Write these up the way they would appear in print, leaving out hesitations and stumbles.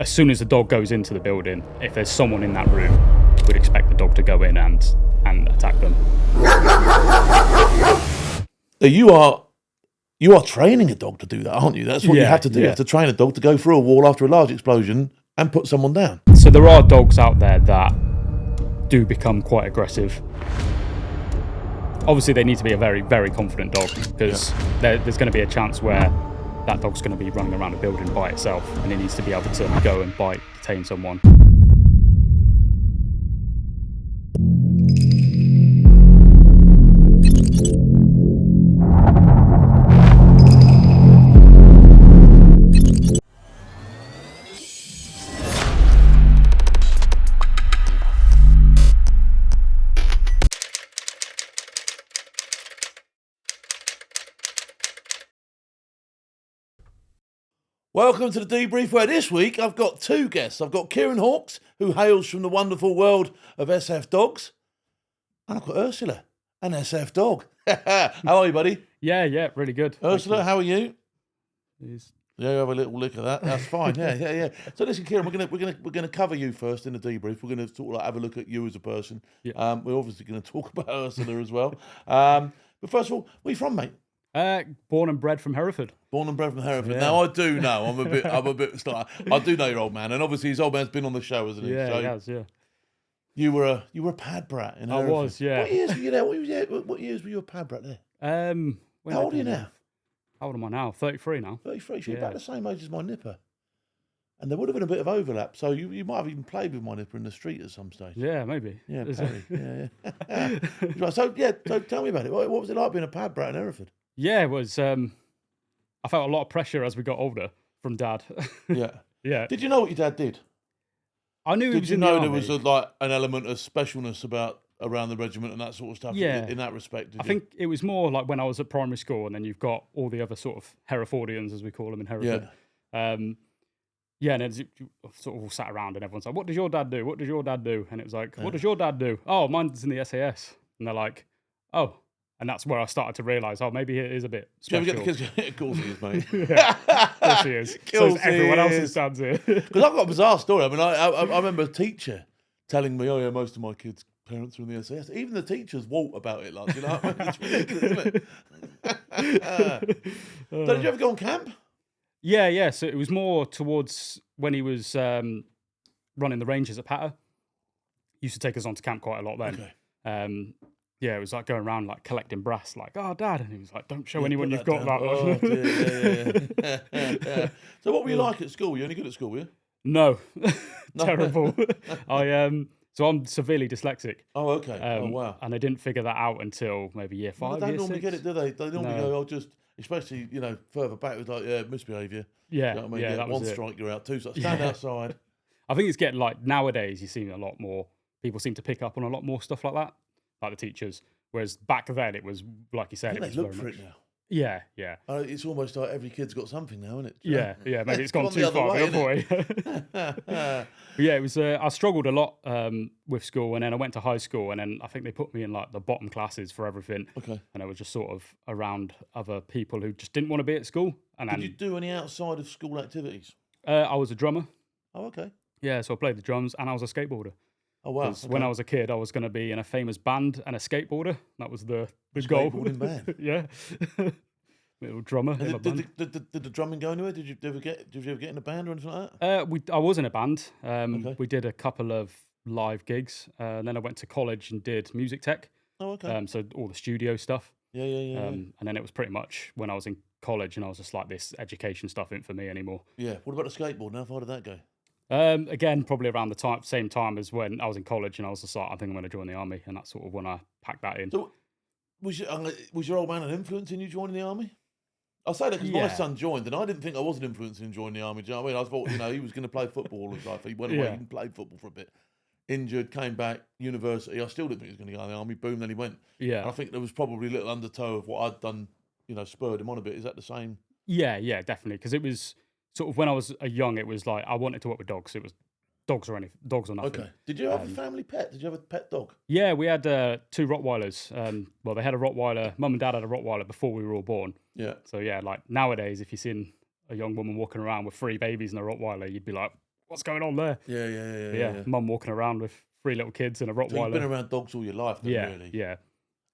as soon as the dog goes into the building, if there's someone in that room, we'd expect the dog to go in and attack them. You are training a dog to do that, aren't you? That's what you have to do. You have to train a dog to go through a wall after a large explosion and put someone down. So there are dogs out there that do become quite aggressive. Obviously, they need to be a very, very confident dog, because there's going to be a chance where that dog's going to be running around a building by itself, and it needs to be able to go and bite, detain someone. Welcome to the debrief, where this week I've got two guests. I've got Kieron Hawks, who hails from the wonderful world of SF dogs, and I've got Ursula, an SF dog. How are you, buddy? Yeah, really good. Ursula, how are you? Yes. Yeah, you have a little lick of that. That's fine. Yeah. So listen, Kieron, we're gonna cover you first in the debrief. We're gonna sort of like have a look at you as a person. Yeah. We're obviously gonna talk about Ursula as well. But first of all, where are you from, mate? Born and bred from Hereford. Born and bred from Hereford. Yeah. Now I do know. I'm a bit. I do know your old man, and obviously his old man's been on the show, hasn't he? Yeah, So he has. Yeah. You were a pad brat in Hereford. I was. Yeah. What years were you there? What years were you a pad brat there? How old are you now? How old am I now? 33 now. 33. So you're about the same age as my nipper. And there would have been a bit of overlap, so you might have even played with my nipper in the street at some stage. Yeah, maybe. Yeah, Perry. Yeah. Right, so tell me about it. What was it like being a pad brat in Hereford? Yeah, it was. I felt a lot of pressure as we got older from Dad. Yeah. Yeah. Did you know what your dad did? I knew he was Did you in the know army. there was an element of specialness around the regiment and that sort of stuff? Yeah. In that respect, I think it was more like when I was at primary school, and then you've got all the other sort of Herefordians, as we call them in Hereford. Yeah. And then you sort of all sat around, and everyone's like, "What does your dad do? What does your dad do?" And it was like, "What does your dad do?" "Oh, mine's in the SAS." And they're like, "Oh." And that's where I started to realise, maybe it is a bit special. Of course he is, mate. Yeah, of course he is. So everyone else's dad's here. Because I've got a bizarre story. I mean, I remember a teacher telling me, "Oh yeah, most of my kids' parents are in the SAS." Even the teachers walt about it, like, you know. It's ridiculous, isn't it? So did you ever go on camp? Yeah. So it was more towards when he was running the ranges at Patter. He used to take us on to camp quite a lot then. Okay. Yeah, it was like going around like collecting brass, like, "Oh, Dad," and he was like, "Don't show anyone you've got down. that." Oh, dear, yeah. So what were you like at school? Were you only good at school, were you? No, terrible. So I'm severely dyslexic. Oh, okay. Oh, wow. And I didn't figure that out until maybe year 5. Well, they don't normally six. get it, do they? They normally go, just, especially, further back, it was like, misbehaviour. Yeah, You know what I mean? yeah, that was one it. strike, you're out. 2 strikes. Stand outside. I think it's getting like nowadays. You see a lot more people seem to pick up on a lot more stuff like that, like the teachers. Whereas back then it was like you said. I think It was they look very for much, it now. Yeah. It's almost like every kid's got something now, isn't it? Yeah. Maybe it's gone the too other far way, the other way. But yeah, it was. I struggled a lot with school, and then I went to high school, and then I think they put me in like the bottom classes for everything. Okay. And I was just sort of around other people who just didn't want to be at school. And Did then you do any outside of school activities? I was a drummer. Oh, okay. Yeah, so I played the drums, and I was a skateboarder. Oh, wow. Okay. When I was a kid, I was going to be in a famous band and a skateboarder. That was the goal. Skateboarding band. Yeah. Little drummer. In my band. Did the drumming go anywhere? Did you ever get in a band or anything like that? I was in a band. Okay. We did a couple of live gigs. And then I went to college and did music tech. Oh, okay. So all the studio stuff. Yeah. And then it was pretty much when I was in college, and I was just like, this education stuff isn't for me anymore. Yeah. What about the skateboard? How far did that go? Again, probably around the same time as when I was in college, and I was just like, I think I'm going to join the army, and that's sort of when I packed that in. So, was your old man an influence in you joining the army? I say that because my son joined, and I didn't think I was an influence in joining the army. Do you know what I mean? I thought, he was going to play football all his life. He went away, he played football for a bit, injured, came back, university. I still didn't think he was going to go in the army. Boom, then he went. Yeah. And I think there was probably a little undertow of what I'd done, spurred him on a bit. Is that the same? Yeah, definitely. Because it was sort of when I was young, it was like I wanted to work with dogs. It was dogs or nothing. Okay. Did you have a family pet? Did you have a pet dog? Yeah, we had 2 Rottweilers. Well, they had a Rottweiler. Mum and Dad had a Rottweiler before we were all born. Yeah. So yeah, like nowadays, if you've seen a young woman walking around with 3 babies and a Rottweiler, you'd be like, what's going on there? Yeah. Mum walking around with 3 little kids and a Rottweiler. So you've been around dogs all your life, then, really? Yeah.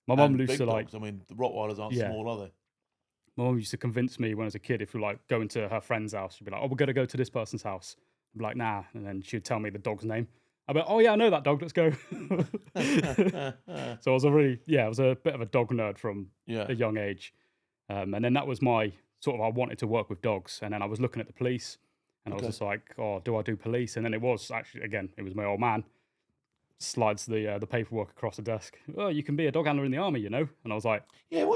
My mum used big to dogs. I mean, the Rottweilers aren't small, are they? My mum used to convince me when I was a kid, if we like going to her friend's house, she'd be like, "Oh, we're gonna go to this person's house." I'd be like, "Nah," and then she'd tell me the dog's name. I'd be like, "Oh yeah, I know that dog. Let's go." So I was I was a bit of a dog nerd from a young age, and then that was my sort of, I wanted to work with dogs, and then I was looking at the police, and I was just like, "Oh, do I do police?" And then it was actually, again, it was my old man slides the paperwork across the desk. "Oh, you can be a dog handler in the army, you know." And I was like, Yeah,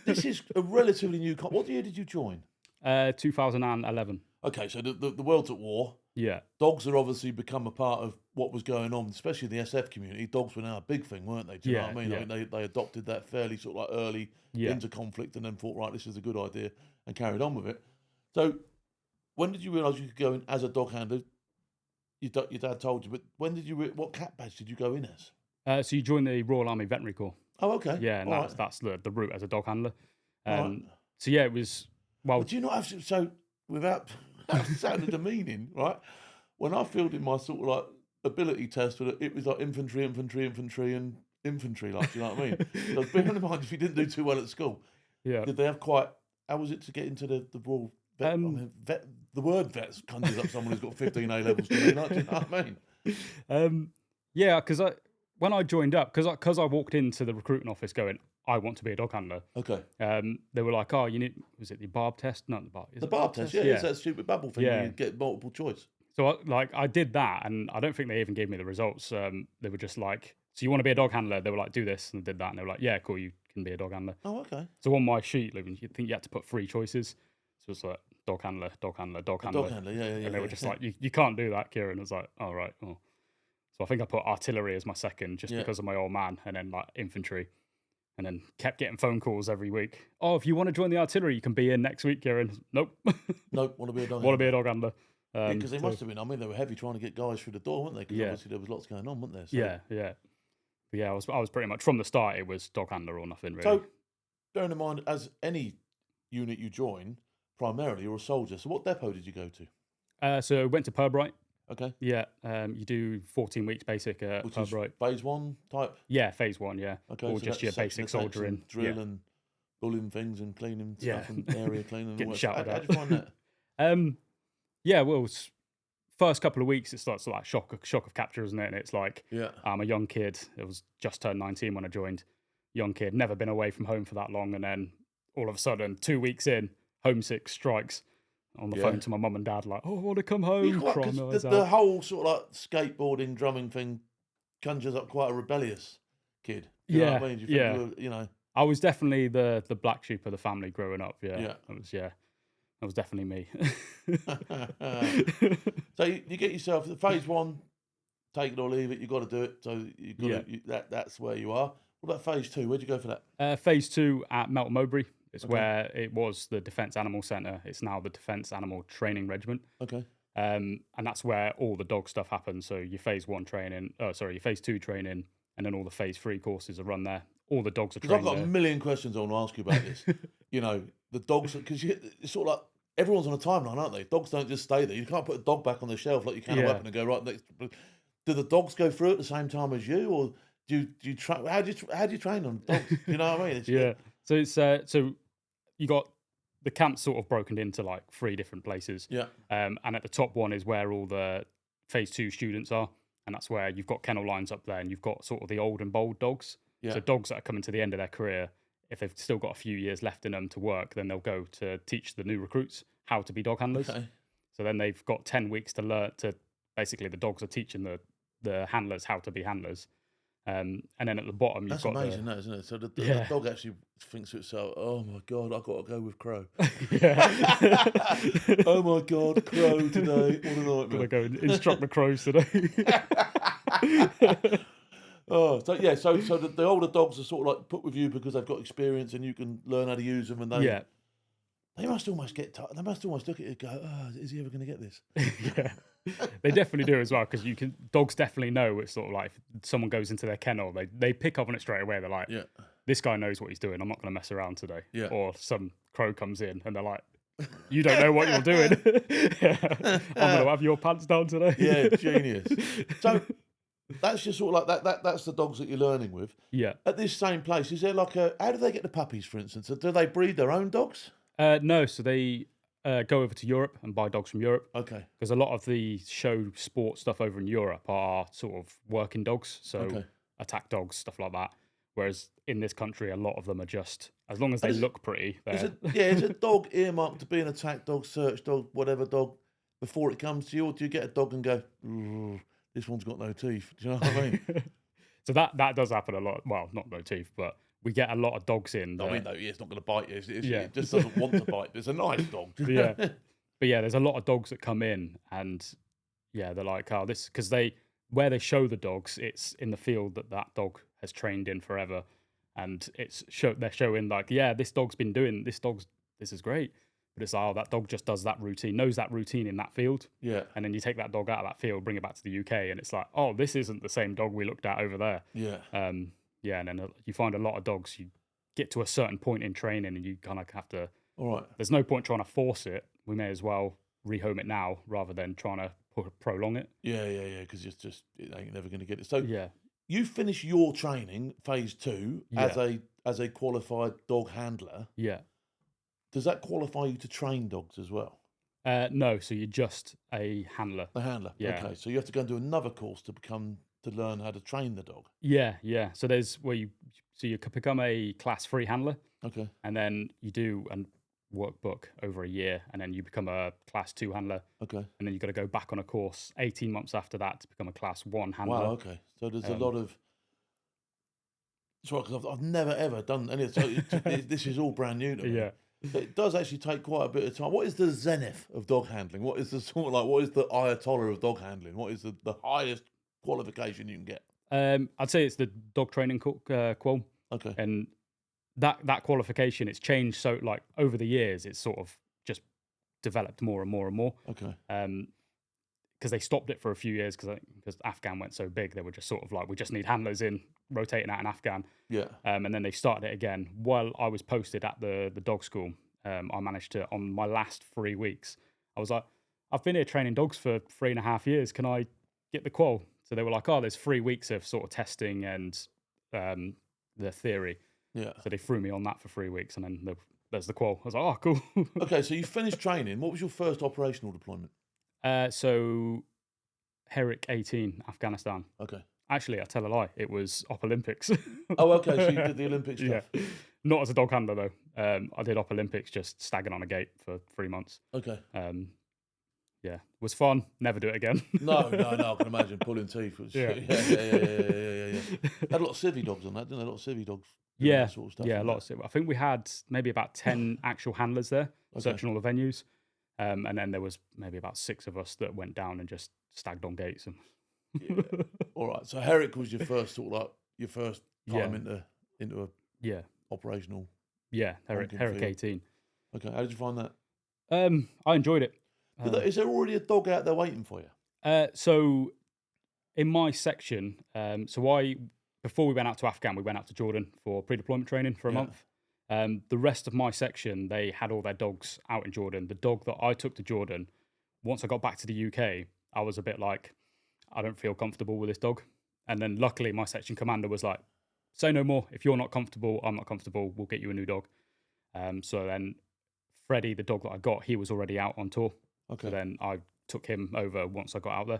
this is a relatively new. What year did you join? 2011. Okay, so the world's at war. Yeah. Dogs are obviously become a part of what was going on, especially in the SF community. Dogs were now a big thing, weren't they? Do you know what I mean? I mean, they adopted that fairly sort of like early into conflict, and then thought, right, this is a good idea, and carried on with it. So, when did you realise you could go in as a dog handler? Your dad told you, but when did what cat badge did you go in as? So you joined the Royal Army Veterinary Corps. Oh, okay. Yeah, and that's the route as a dog handler. Right. So yeah, it was, well... But do you not have to, so without sounding demeaning, right? When I filled in my sort of like ability test, it was like infantry, and infantry, like, do you know what I mean? So bearing in mind, if you didn't do too well at school, did they have how was it to get into the Royal Vet? I mean, the word vets conjures up someone who's got 15 A levels to me, like, do you know what I mean? Yeah, because when I joined up, because I walked into the recruiting office going, I want to be a dog handler. Okay. They were like, "Oh, you need," was it the barb test? Not the barb. The barb test, yeah. It's that stupid bubble thing where you get multiple choice. So I did that, and I don't think they even gave me the results. They were just like, "So you want to be a dog handler?" They were like, "Do this," and I did that, and they were like, "Yeah, cool, you can be a dog handler." Oh, okay. So on my sheet, you think you had to put 3 choices. So it's like dog handler, dog handler, dog handler. Dog handler, yeah. And they were just like, you can't do that, Kieron. I was like, "All right." Oh. So I think I put artillery as my second, just because of my old man, and then like infantry. And then kept getting phone calls every week. "Oh, if you want to join the artillery, you can be in next week, Kieron." Nope. Nope, want to be a dog handler. Want to be a dog handler. Because they must have been. I mean, they were heavy trying to get guys through the door, weren't they? Because obviously there was lots going on, weren't there? So. Yeah. I was pretty much from the start. It was dog handler or nothing, really. So, bearing in mind, as any unit you join, primarily you're a soldier. So, what depot did you go to? So I went to Purbright. Okay. Yeah. You do 14 weeks basic at Purbright. Phase 1 type. Yeah, phase 1. Yeah. Okay. Or so just your basic soldiering, drill and bullying things and cleaning stuff and area cleaning. Getting shouted at. How did you find that? Yeah, well, first couple of weeks, it starts to like shock of capture, isn't it? And it's like, I'm a young kid. It was just turned 19 when I joined. Young kid, never been away from home for that long. And then all of a sudden, 2 weeks in, homesick strikes. On the phone to my mum and dad, like, "Oh, I want to come home." The whole sort of like skateboarding, drumming thing conjures up quite a rebellious kid. Do you know what I mean? Do you think you were, I was definitely the black sheep of the family growing up. That was definitely me. So you get yourself phase 1, take it or leave it. You got to do it. So you got that's where you are. What about phase 2? Where'd you go for that? Phase 2 at Melton Mowbray. It's where it was the Defence Animal Centre. It's now the Defence Animal Training Regiment. Okay. And that's where all the dog stuff happens. So your phase 1 training, your phase 2 training, and then all the phase 3 courses are run there. All the dogs are trained I've got a million questions I want to ask you about this. The dogs, because it's sort of like everyone's on a timeline, aren't they? Dogs don't just stay there. You can't put a dog back on the shelf like you can a weapon and go right next. Do the dogs go through at the same time as you, or do you train? How do you train them? Dogs, you know what I mean? So it's so you got the camp's sort of broken into like 3 different places. Yeah. And at the top one is where all the phase 2 students are, and that's where you've got kennel lines up there, and you've got sort of the old and bold dogs. Yeah. So dogs that are coming to the end of their career, if they've still got a few years left in them to work, then they'll go to teach the new recruits how to be dog handlers. Okay. So then they've got 10 weeks to learn to, basically the dogs are teaching the handlers how to be handlers. And then at the bottom, you've got amazing, that, isn't it? So the dog actually thinks to itself, "Oh my God, I've got to go with Crow." Oh my God, Crow today. What a nightmare. Got to go and instruct the crows today. So the older dogs are sort of like put with you because they've got experience and you can learn how to use them, and they must almost get tired. They must almost look at it and go, "Oh, is he ever going to get this?" They definitely do as well, because dogs definitely know. It's sort of like if someone goes into their kennel, they pick up on it straight away. They're like, "This guy knows what he's doing. I'm not going to mess around today." Or some crow comes in and they're like, you don't know what you're doing. I'm going to have your pants down today. Yeah, genius. So that's just sort of like that's the dogs that you're learning with. Yeah. At this same place, is there like how do they get the puppies, for instance? Do they breed their own dogs? No, so they go over to Europe and buy dogs from Europe. Okay. Because a lot of the show sport stuff over in Europe are sort of working dogs, so attack dogs, stuff like that. Whereas in this country, a lot of them are just, as long as they look pretty. Is a dog earmarked to be an attack dog, search dog, whatever dog, before it comes to you? Or do you get a dog and go, this one's got no teeth? Do you know what I mean? So that does happen a lot. Well, not no teeth, but we get a lot of dogs in. I mean, it's not going to bite you. It just doesn't want to bite. It's a nice dog. But yeah, there's a lot of dogs that come in, and yeah, they're like, oh, this, because where they show the dogs, it's in the field that dog has trained in forever, and they're showing like, yeah, this dog's been doing this is great, but it's that dog just does that routine, knows that routine in that field. Yeah. And then you take that dog out of that field, bring it back to the UK, and it's like, oh, this isn't the same dog we looked at over there. Yeah. Yeah, and then you find a lot of dogs, you get to a certain point in training and you kind of have to, all right, there's no point trying to force it. We may as well rehome it now rather than trying to prolong it. Yeah, because it ain't never going to get it. So yeah, you finish your training, phase 2, as a qualified dog handler. Yeah. Does that qualify you to train dogs as well? No, so you're just a handler. A handler, yeah. Okay, so you have to go and do another course to learn how to train the dog. Yeah. So there's you could become a class 3 handler. Okay. And then you do a workbook over a year, and then you become a class 2 handler. Okay. And then you've got to go back on a course 18 months after that to become a class 1 handler. Wow, okay. So there's a lot of... It's right, because I've never, ever done any of it. This is all brand new to me. Yeah. But it does actually take quite a bit of time. What is the zenith of dog handling? What is the what is the Ayatollah of dog handling? What is the highest qualification you can get? I'd say it's the dog training qual. Okay. And that qualification, it's changed so like over the years, it's sort of just developed more and more and more. Okay. Because they stopped it for a few years because Afghan went so big, they were just sort of like, we just need handlers in, rotating out in Afghan. Yeah. And then they started it again. While I was posted at the dog school, I managed to, on my last 3 weeks, I was like, I've been here training dogs for 3.5 years. Can I get the qual? So they were like, oh, there's 3 weeks of sort of testing and the theory. Yeah. So they threw me on that for 3 weeks, and then there's the qual. I was like, oh, cool. Okay, so you finished training. What was your first operational deployment? So Herrick 18, Afghanistan. Okay. Actually, I tell a lie. It was Op Olympics. Oh, okay. So you did the Olympic stuff. Yeah. Not as a dog handler, though. I did Op Olympics just staggering on a gate for 3 months. Okay. Yeah. Was fun. Never do it again. No. I can imagine pulling teeth. Yeah. Had a lot of civvy dogs on that, didn't they? A lot of civvy dogs. Yeah. That sort of stuff, yeah, a lot of civvy. I think we had maybe about 10 actual handlers there, searching all the venues. And then there was maybe about 6 of us that went down and just stagged on gates. And yeah. All right. So Herrick was your first your first time into a operational. Yeah, Herrick 18. Okay. How did you find that? I enjoyed it. Is there already a dog out there waiting for you? So in my section, before we went out to Afghan, we went out to Jordan for pre-deployment training for a month. The rest of my section, they had all their dogs out in Jordan. The dog that I took to Jordan, once I got back to the UK, I was a bit like, I don't feel comfortable with this dog. And then luckily my section commander was like, say no more. If you're not comfortable, I'm not comfortable. We'll get you a new dog. So then Freddie, the dog that I got, he was already out on tour. Okay. So then I took him over once I got out there.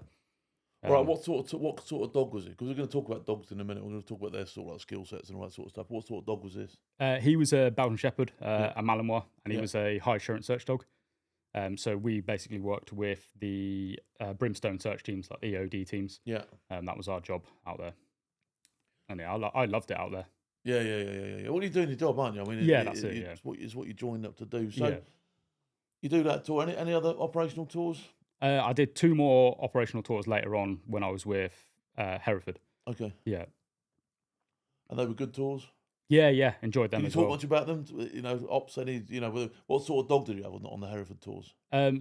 All right, what sort of dog was it? Because we're going to talk about dogs in a minute. We're going to talk about their sort of like skill sets and all that sort of stuff. What sort of dog was this? He was a Belgian Shepherd, a Malinois, and he was a high assurance search dog. So we basically worked with the Brimstone search teams, like EOD teams. Yeah. That was our job out there. And yeah, I loved it out there. Yeah. Well, you're doing your job, aren't you? I mean, that's it. It's what you joined up to do. So you do that tour. Any other operational tours? I did 2 more operational tours later on when I was with Hereford. Okay. Yeah. And they were good tours? Yeah. Enjoyed them as well. Can you talk much about them? You know, ops, what sort of dog did you have on the Hereford tours?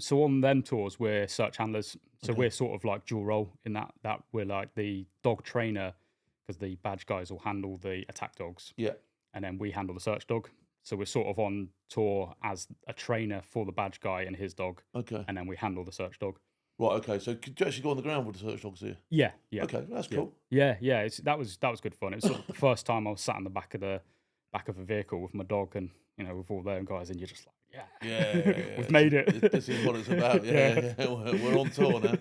So on them tours, we're search handlers. So we're sort of like dual role in that we're like the dog trainer, because the badge guys will handle the attack dogs. Yeah. And then we handle the search dog. So we're sort of on tour as a trainer for the badge guy and his dog. Okay. And then we handle the search dog. Right. Okay. So could you actually go on the ground with the search dogs here? Yeah. Okay, that's cool. Yeah. That was good fun. It was sort of the first time I was sat in the back of a vehicle with my dog, and with all them guys, and you're just like, yeah. We've made it. This is what it's about. Yeah. We're on tour now.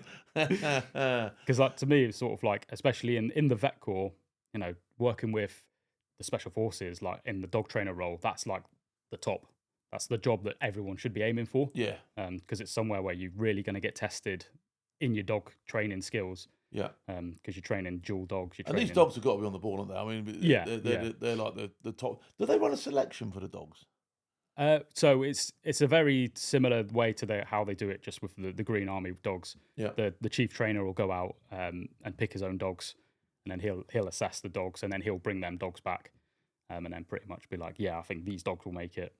Because to me, it's sort of like, especially in the vet corps, working with the special forces, like in the dog trainer role, that's like the top. That's the job that everyone should be aiming for. Yeah. Because it's somewhere where you're really going to get tested in your dog training skills. Yeah. Because you're training dual dogs. And these dogs have got to be on the ball, aren't they? I mean, they're like the top. Do they run a selection for the dogs? So it's a very similar way to how they do it, just with the Green Army dogs. Yeah. The chief trainer will go out and pick his own dogs, and then he'll assess the dogs, and then he'll bring them dogs back, and then pretty much be like, I think these dogs will make it.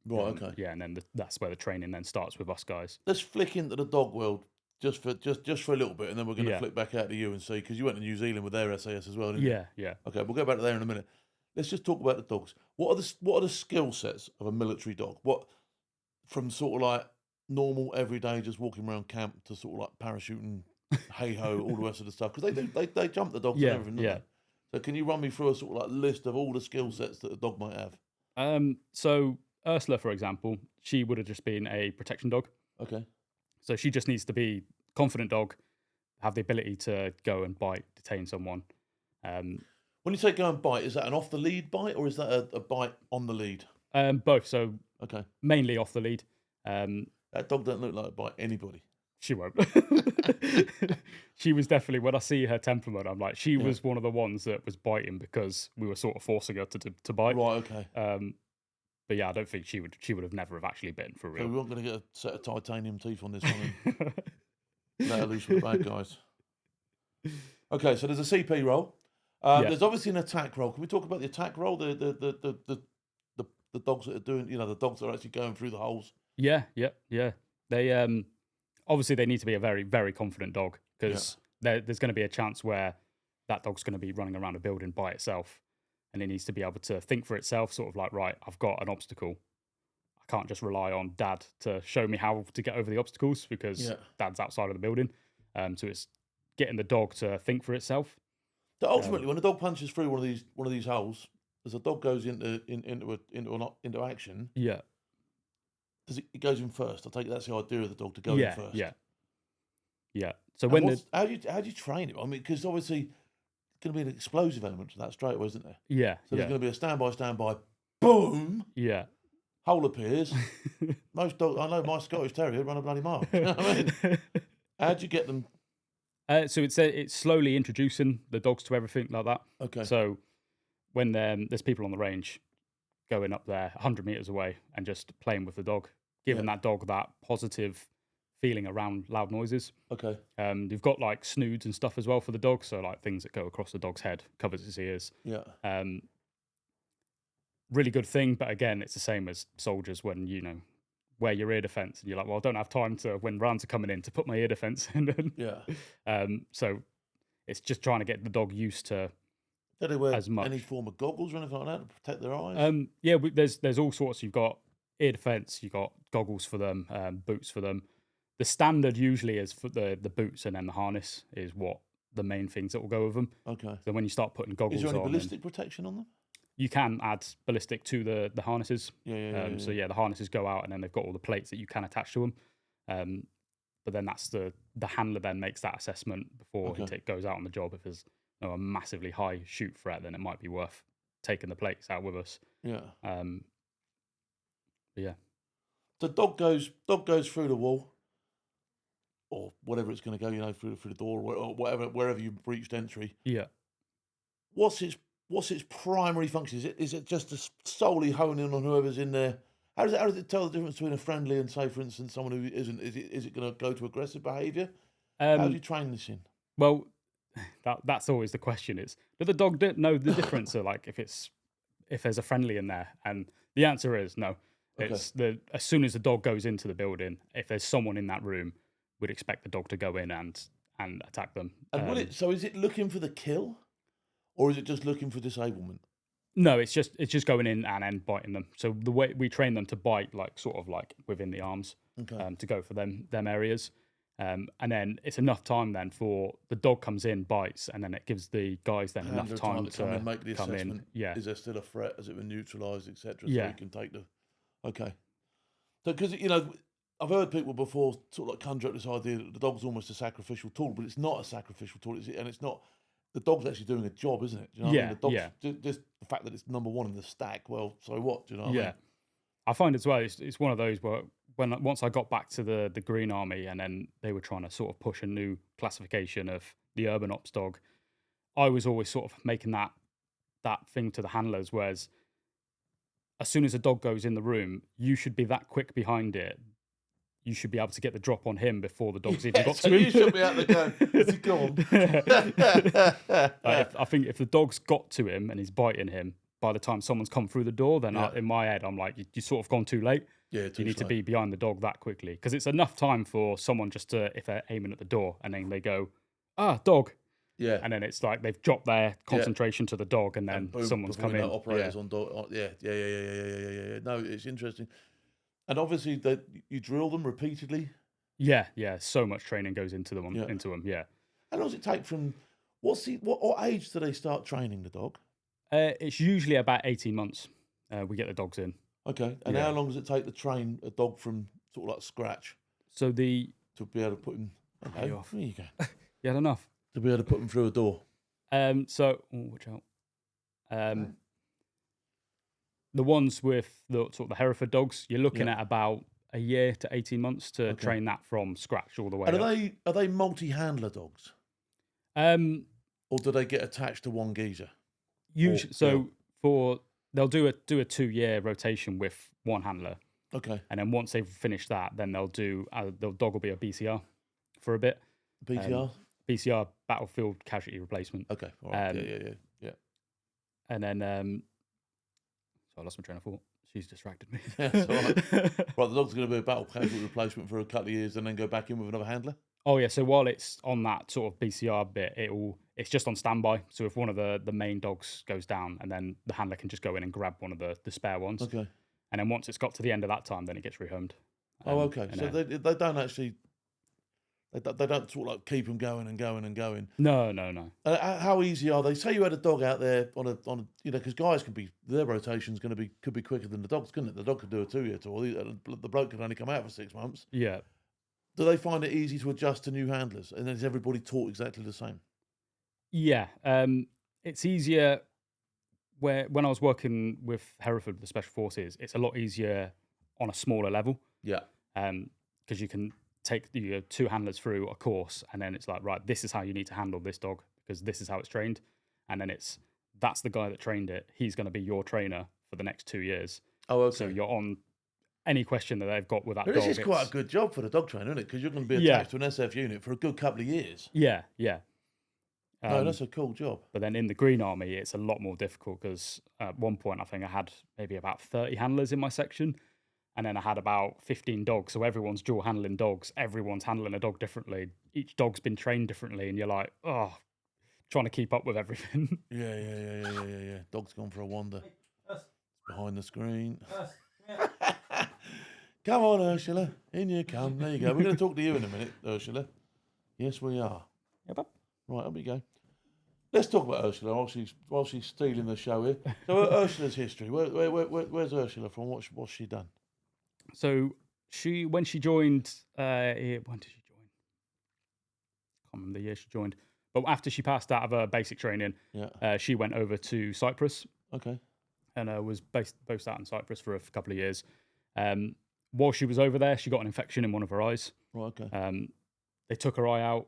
Right. Okay. Yeah, and then that's where the training then starts with us guys. Let's flick into the dog world just for a little bit, and then we're going to flick back out to you and see, because you went to New Zealand with their SAS as well, didn't you? Yeah. Okay, we'll go back to there in a minute. Let's just talk about the dogs. What are the skill sets of a military dog? What, from sort of like normal everyday just walking around camp to sort of like parachuting, hey ho, all the rest of the stuff? Because they jump the dogs and everything. Don't they? So can you run me through a sort of like list of all the skill sets that a dog might have? So Ursula, for example, she would have just been a protection dog. Okay. So she just needs to be confident dog, have the ability to go and bite, detain someone. When you say go and bite, is that an off the lead bite, or is that a bite on the lead? Both. So okay, mainly off the lead. That dog doesn't look like it bite anybody. She won't. She was definitely, when I see her temperament, I'm like, she was one of the ones that was biting because we were sort of forcing her to bite. Right. Okay. But I don't think she would have never have actually bitten for real. So we weren't going to get a set of titanium teeth on this one and let her loose with the bad guys. Okay, so there's a CP role. There's obviously an attack role. Can we talk about the attack role? The dogs that are doing, the dogs that are actually going through the holes. Yeah. They obviously they need to be a very, very confident dog, because there's going to be a chance where that dog's going to be running around a building by itself, and it needs to be able to think for itself. Sort of like, right, I've got an obstacle. I can't just rely on Dad to show me how to get over the obstacles, because Dad's outside of the building. So it's getting the dog to think for itself. So ultimately, when a dog punches through one of these holes, as a dog goes into action, it goes in first. I take it that's the idea of the dog, to go in first. Yeah. So how do you train it? I mean, because obviously it's going to be an explosive element to that straight away, isn't there? Yeah. So there's going to be a standby, boom. Yeah. Hole appears. Most dogs, I know my Scottish Terrier run a bloody mile. You know what I mean? How do you get them? So it's slowly introducing the dogs to everything like that. Okay. So when there's people on the range going up there 100 meters away and just playing with the dog, giving that dog that positive feeling around loud noises. Okay. You've got like snoods and stuff as well for the dog. So like things that go across the dog's head, covers its ears. Yeah. Really good thing. But again, it's the same as soldiers when, wear your ear defense and you're like, well, I don't have time when rounds are coming in to put my ear defense in. So it's just trying to get the dog used to. Do they wear as much. Any form of goggles or anything like that to protect their eyes? There's all sorts. You've got ear defense, you've got goggles for them, boots for them. The standard usually is for the boots, and then the harness is what the main things that will go with them. Okay. So when you start putting goggles on, is there any ballistic protection on them? You can add ballistic to the harnesses. So the harnesses go out, and then they've got all the plates that you can attach to them. But then that's the handler then makes that assessment before he goes out on the job. If there's a massively high shoot threat, then it might be worth taking the plates out with us. The dog goes through the wall, or whatever it's going to go, through the door or whatever, wherever you've breached entry. Yeah. What's its primary function? Is it just to solely hone in on whoever's in there? How does it tell the difference between a friendly and, say, for instance, someone who isn't? Is it going to go to aggressive behaviour? How do you train this in? Well, that's always the question: is does the dog know the difference? Or like if there's a friendly in there, and the answer is no. It's as soon as the dog goes into the building, if there's someone in that room, we'd expect the dog to go in and attack them. And is it looking for the kill, or is it just looking for disablement? No, it's just going in and then biting them. So the way we train them to bite, like sort of like within the arms, to go for them areas. And then it's enough time then for the dog comes in, bites, and then it gives the guys then enough time to come in, make the come assessment. in. Yeah. Is there still a threat? Has it been neutralised, etc.? So Yeah. you can take the. Okay. So because I've heard people before sort of like conjure up this idea that the dog's almost a sacrificial tool, but it's not a sacrificial tool, and it's not. The dog's actually doing a job, isn't it? Do you know what I mean? The dog's just the fact that it's number one in the stack. Well, so what? Do you know what I mean? I find as well, it's one of those where once I got back to the Green Army and then they were trying to sort of push a new classification of the urban ops dog, I was always sort of making that thing to the handlers, whereas as soon as a dog goes in the room, you should be that quick behind it. You should be able to get the drop on him before the dog's even got to him. You should be able to go, is he gone? I think if the dog's got to him and he's biting him, by the time someone's come through the door, then in my head, I'm like, you sort of gone too late. Yeah, you need to be behind the dog that quickly. Because it's enough time for someone just to, if they're aiming at the door, and then they go, dog. Yeah. And then it's like they've dropped their concentration to the dog, and then someone's come in. Operators on dog. Yeah. No, it's interesting. And obviously, you drill them repeatedly. Yeah. So much training goes into them. Yeah. How long does it take from? What age do they start training the dog? It's usually about 18 months. We get the dogs in. Okay. And how long does it take to train a dog from sort of like scratch? To be able to put him. Okay. Off. There you go. You had enough. To be able to put them through a door. Watch out. The ones with the sort of the Hereford dogs, you're looking at about a year to 18 months to train that from scratch all the way. And are they multi-handler dogs? Or do they get attached to one geezer? Usually, they'll do a 2-year rotation with one handler. Okay. And then once they've finished that, then they'll do the dog will be a BCR for a bit. BCR? BCR, battlefield casualty replacement. Okay. All right. Yeah. And then so I lost my train of thought. She's distracted me. That's all right. Right, the dog's going to be a battle casualty replacement for a couple of years and then go back in with another handler? Oh, yeah. So while it's on that sort of BCR bit, it's just on standby. So if one of the main dogs goes down, and then the handler can just go in and grab one of the spare ones. Okay. And then once it's got to the end of that time, then it gets rehomed. Okay. So they don't actually... They don't sort of like keep them going and going and going. No. How easy are they? Say you had a dog out there on a because guys their rotation's could be quicker than the dogs, couldn't it? The dog could do a 2-year tour. The bloke could only come out for 6 months. Yeah. Do they find it easy to adjust to new handlers? And is everybody taught exactly the same? Yeah. It's easier when I was working with Hereford, the Special Forces, it's a lot easier on a smaller level. Yeah. Because you can take your 2 handlers through a course, and then it's like, right, this is how you need to handle this dog because this is how it's trained, and then that's the guy that trained it. He's going to be your trainer for the next 2 years. Oh, okay. So you're on any question that they've got with that dog. This is quite a good job for the dog trainer, isn't it? Because you're going to be attached to an SF unit for a good couple of years. Yeah. No, that's a cool job. But then in the Green Army, it's a lot more difficult because at one point I think I had maybe about 30 handlers in my section. And then I had about 15 dogs. So everyone's dual handling dogs. Everyone's handling a dog differently. Each dog's been trained differently. And you're like, trying to keep up with everything. Yeah. Dog's gone for a wander. It's behind the screen. Come on, Ursula. In you come. There you go. We're going to talk to you in a minute, Ursula. Yes, we are. Yep. Right, up we go. Let's talk about Ursula while she's stealing the show here. So Ursula's history. Where's Ursula from? What's she done? So when she joined, when did she join? I can't remember the year she joined. But after she passed out of her basic training, she went over to Cyprus. Okay. And was based out in Cyprus for a couple of years. While she was over there, she got an infection in one of her eyes. Right, okay. They took her eye out,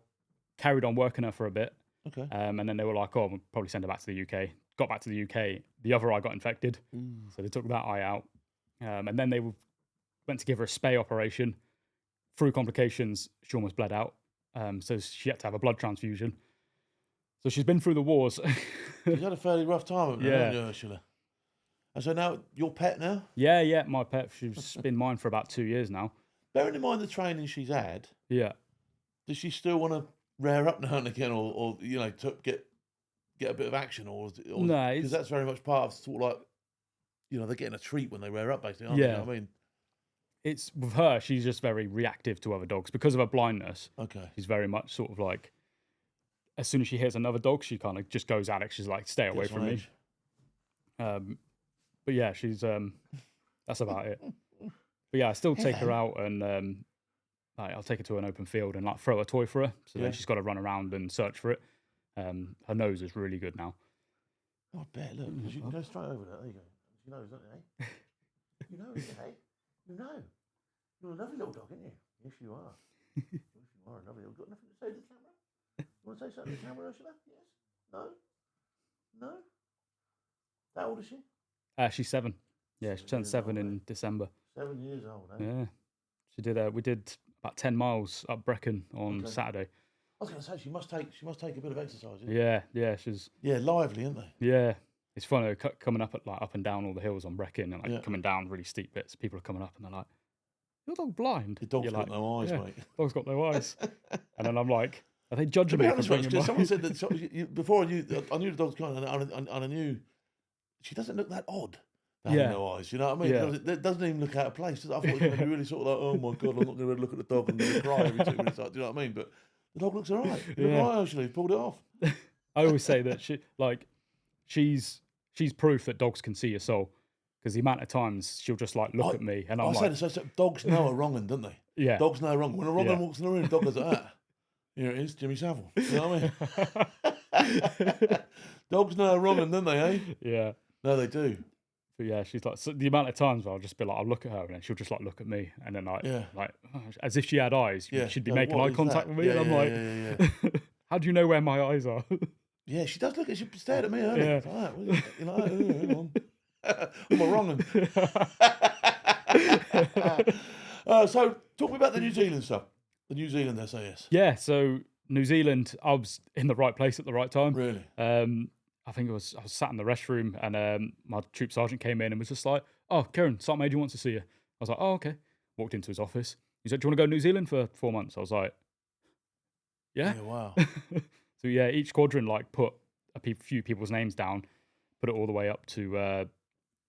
carried on working her for a bit. Okay. And then they were like, we'll probably send her back to the UK. Got back to the UK. The other eye got infected. So they took that eye out. And then they went to give her a spay operation. Through complications, she almost bled out. So she had to have a blood transfusion. So she's been through the wars. She's had a fairly rough time of it, haven't you, Ursula? And so now, your pet now? Yeah, my pet. She's been mine for about 2 years now. Bearing in mind the training she's had, yeah, does she still want to rear up now and again, or get get a bit of action, or no, because that's very much part of sort of like, they're getting a treat when they wear up, basically. Aren't they? You know what I mean? It's with her. She's just very reactive to other dogs because of her blindness. Okay. She's very much sort of like, as soon as she hears another dog, she kind of just goes at it. She's like, stay away from me. But yeah, she's that's about it. But yeah, I still take her out and I'll take her to an open field and like throw a toy for her. So then she's got to run around and search for it. Her nose is really good now. Oh, I bet. Look, because you can go straight over there. There you go. She knows, doesn't it? You know, eh? You know. You're a lovely little dog, aren't you? Yes, you are. Yes, you are a lovely little dog. Got nothing to say to the camera? You want to say something to the camera, Ursula? Yes? No? No? How old is she? She's 7. Yeah, she turned 7 in December. 7 years old, eh? Yeah. She did. We did about 10 miles up Brecon on Saturday. I was going to say she must take a bit of exercise. Yeah, she's lively, isn't they? Yeah, it's funny coming up up and down all the hills on Brecon and coming down really steep bits. People are coming up and they're like, "Your dog blind?" Your dog's got no eyes, mate. Dog's got no eyes. And then I'm like, "Are they judging me?" Because someone said that before I knew the dog's kind, and I knew she doesn't look that odd. Having no eyes, you know what I mean? Yeah. It doesn't even look out of place. I thought it was going to be really sort of like, oh my God, I'm not going to look at the dog and going to cry every 2 minutes. Do you know what I mean? But the dog looks all right. Look right, actually, pulled it off. I always say that she's proof that dogs can see your soul, because the amount of times she'll just like look at me and I'm like, so dogs know a wrong 'un, don't they? Yeah. Dogs know a wrong 'un. When a wrong 'un walks in the room, the dog goes like that. Here it is, Jimmy Savile. You know what I mean? Dogs know a wrong 'un, don't they, eh? Yeah. No, they do. But yeah, she's like, so the amount of times where I'll just be like, I'll look at her and then she'll just like look at me and then like as if she had eyes, she'd be making eye contact with me, and I'm like, how do you know where my eyes are? Yeah, she does look at. She stared at me earlier. Yeah. You're like, hang on, I'm a wrong 'un. So talk me about the New Zealand stuff. The New Zealand SAS. Yeah, so New Zealand, I was in the right place at the right time. Really? I think I was sat in the restroom and my troop sergeant came in and was just like, "Oh, Kieron, Sergeant Major wants to see you." I was like, "Oh, okay." Walked into his office. He said, "Do you want to go to New Zealand for 4 months?" I was like, "Yeah." Yeah, wow. So yeah, each squadron like put a few people's names down, put it all the way up to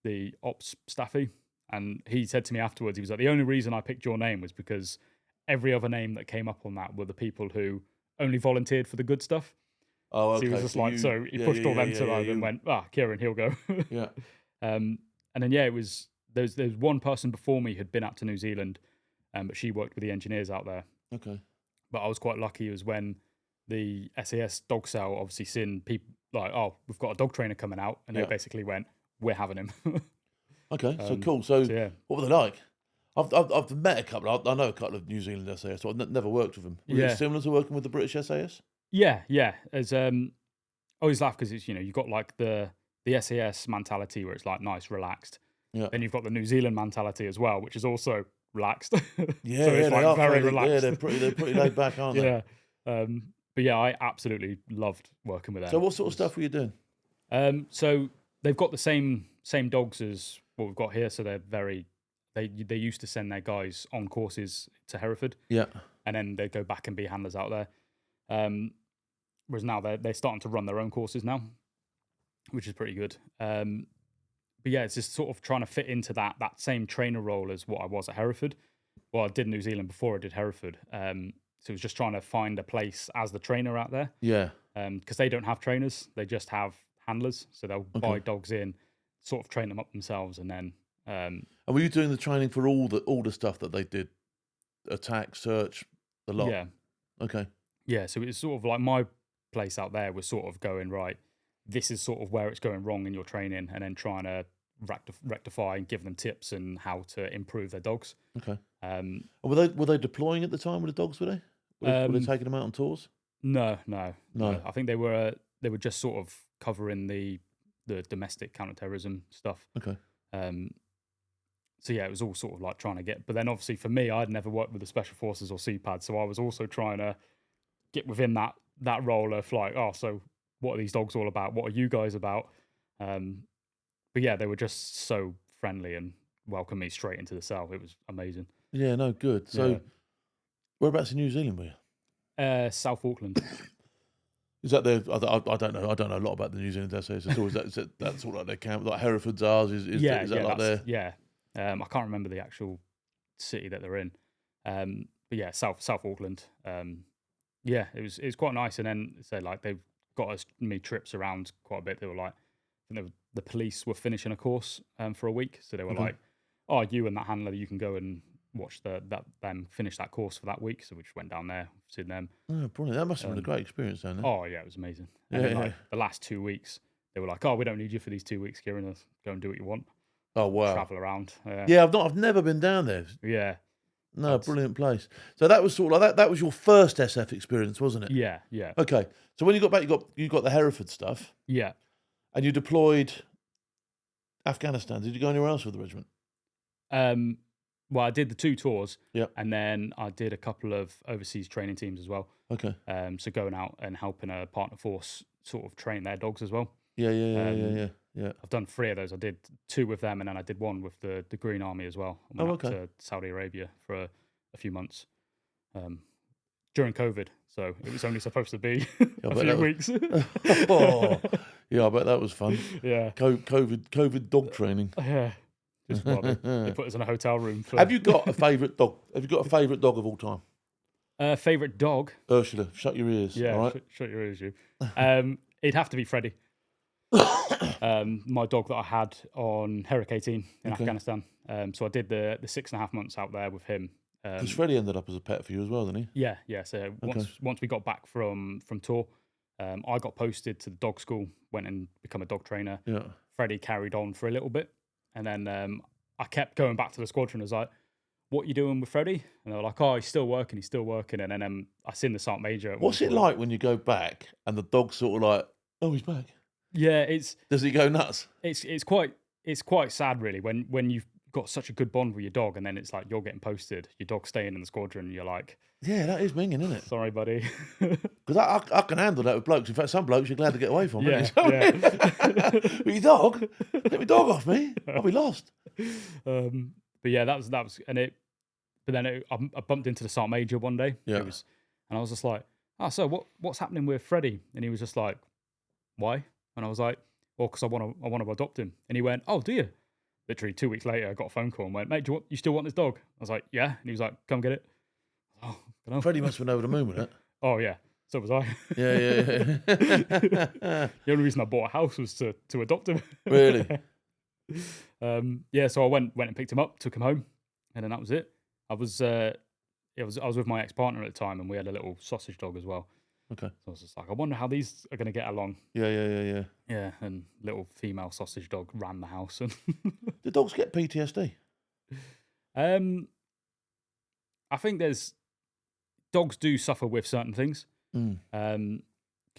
the ops staffy. And he said to me afterwards, he was like, "The only reason I picked your name was because every other name that came up on that were the people who only volunteered for the good stuff." Oh, okay. So he was just so he pushed all them to us and went, Kieron, he'll go. Yeah. And then it was there's one person before me who'd been out to New Zealand, but she worked with the engineers out there. Okay. But I was quite lucky. It was when the SAS dog cell obviously seen people like, "Oh, we've got a dog trainer coming out," and they basically went, "We're having him." Okay, so cool. So what were they like? I've met a couple. I know a couple of New Zealand SAS, so I've never worked with them. Was it similar to working with the British SAS? Yeah. As I always laugh because it's you've got like the SAS mentality where it's like nice, relaxed. Yeah. Then you've got the New Zealand mentality as well, which is also relaxed. Yeah, so it's they are very relaxed. Yeah, they're pretty laid back, aren't they? Yeah. But yeah, I absolutely loved working with them. So what sort of stuff were you doing? So they've got the same dogs as what we've got here. So they're they used to send their guys on courses to Hereford. Yeah. And then they'd go back and be handlers out there. Whereas now they're starting to run their own courses now, which is pretty good. But yeah, it's just sort of trying to fit into that same trainer role as what I was at Hereford. Well, I did New Zealand before I did Hereford. So it was just trying to find a place as the trainer out there. Yeah. Because they don't have trainers, they just have handlers. So they'll buy dogs in, sort of train them up themselves, and then. And were you doing the training for all the stuff that they did? Attack, search, the lot? Yeah. Okay. Yeah, so it's sort of like my place out there was sort of going, right, this is sort of where it's going wrong in your training, and then trying to rectify and give them tips and how to improve their dogs. Okay. Were they deploying at the time with the dogs, were they? Were they taking them out on tours? No. I think they were just sort of covering the domestic counterterrorism stuff. Okay. So yeah, it was all sort of like trying to get, but then obviously for me, I'd never worked with the Special Forces or CPAD, so I was also trying to get within that role of like, so what are these dogs all about? What are you guys about? But yeah, they were just so friendly and welcomed me straight into the cell. It was amazing. Yeah, no, good. So whereabouts in New Zealand were you? South Auckland. Is that their? I don't know. I don't know a lot about the New Zealand SAS. Is that that's sort of like their camp, like Hereford's ours? Is that like their? Yeah. I can't remember the actual city that they're in. But yeah, South Auckland. Yeah, it was quite nice. And then like they've got me trips around quite a bit. They were like, I think the police were finishing a course for a week, so they were like, "Oh, you and that handler, you can go and watch them finish that course for that week." So we just went down there, seen them. Oh, brilliant! That must have been a great experience down there. Oh yeah, it was amazing. And then, like the last 2 weeks, they were like, "Oh, we don't need you for these 2 weeks, Kieron. Let's go and do what you want." Oh wow! Travel around. Yeah, I've never been down there. Yeah. No, brilliant place. So that was sort of like that. That was your first SF experience, wasn't it? Yeah. Okay. So when you got back, you got the Hereford stuff. Yeah. And you deployed Afghanistan. Did you go anywhere else with the regiment? Well, I did the 2 tours. Yeah. And then I did a couple of overseas training teams as well. Okay. So going out and helping a partner force sort of train their dogs as well. Yeah. I've done 3 of those. I did 2 with them, and then I did 1 with the Green Army as well. I went up to Saudi Arabia for a few months during COVID. So it was only supposed to be a few weeks. Yeah, I bet that was fun. Yeah. COVID dog training. Yeah. Just they put us in a hotel room. Have you got a favourite dog? Have you got a favourite dog of all time? Favourite dog? Ursula, shut your ears. Yeah, all right? shut your ears, you. It'd have to be Freddie. My dog that I had on Herrick 18 in Afghanistan. So I did the 6.5 months out there with him. Because Freddie ended up as a pet for you as well, didn't he? Yeah. So once we got back from tour, I got posted to the dog school, went and become a dog trainer. Yeah. Freddie carried on for a little bit, and then I kept going back to the squadron. I was like, "What are you doing with Freddie?" And they were like, "Oh, he's still working." And then I seen the Sergeant Major. What's it like when you go back and the dog's sort of like, "Oh, he's back"? Yeah, Does he go nuts? It's quite sad, really, when you've got such a good bond with your dog, and then it's like you're getting posted, your dog's staying in the squadron, and you're like, yeah, that is minging, isn't it? Sorry, buddy. Because I can handle that with blokes. In fact, some blokes you're glad to get away from. Yeah. But your dog, get my dog off me. I'll be lost. But yeah, that was, and it. But then I bumped into the Sergeant Major one day. Yeah. And I was just like, "Oh, so what's happening with Freddie?" And he was just like, "Why?" And I was like, "Well, because I want to adopt him." And he went, "Oh, do you?" Literally 2 weeks later, I got a phone call and went, "Mate, you still want this dog?" I was like, "Yeah." And he was like, "Come get it." Oh, Freddie must have been over the moon with it. Oh yeah, so was I. Yeah. The only reason I bought a house was to adopt him. Really? Yeah. So I went and picked him up, took him home, and then that was it. I was with my ex-partner at the time, and we had a little sausage dog as well. Okay. So I was just like, I wonder how these are going to get along. Yeah. Yeah, and little female sausage dog ran the house. And do dogs get PTSD? I think dogs do suffer with certain things. Because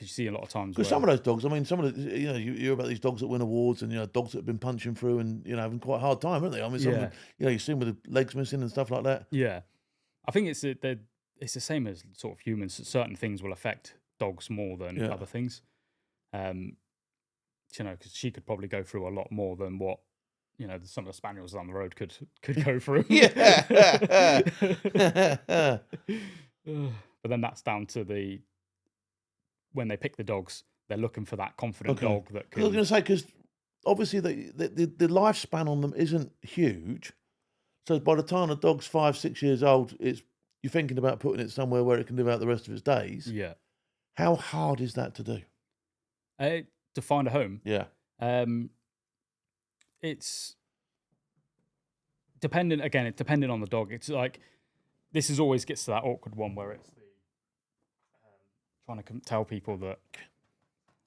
you see a lot of times. Because some of those dogs, I mean, some of the, you hear about these dogs that win awards, and dogs that have been punching through and having quite a hard time, haven't they? I mean, some of them, you see them with the legs missing and stuff like that. Yeah, I think it's the same as sort of humans. Certain things will affect dogs more than other things. Because she could probably go through a lot more than what some of the spaniels down the road could go through. Yeah. But then that's down to when they pick the dogs, they're looking for that confident dog that can. I was going to say, because obviously the lifespan on them isn't huge. So by the time the dog's 5-6 years old, you're thinking about putting it somewhere where it can live out the rest of its days. Yeah. How hard is that to do? To find a home. Yeah. It's dependent on the dog. It's like this always gets to that awkward one where it's trying to tell people that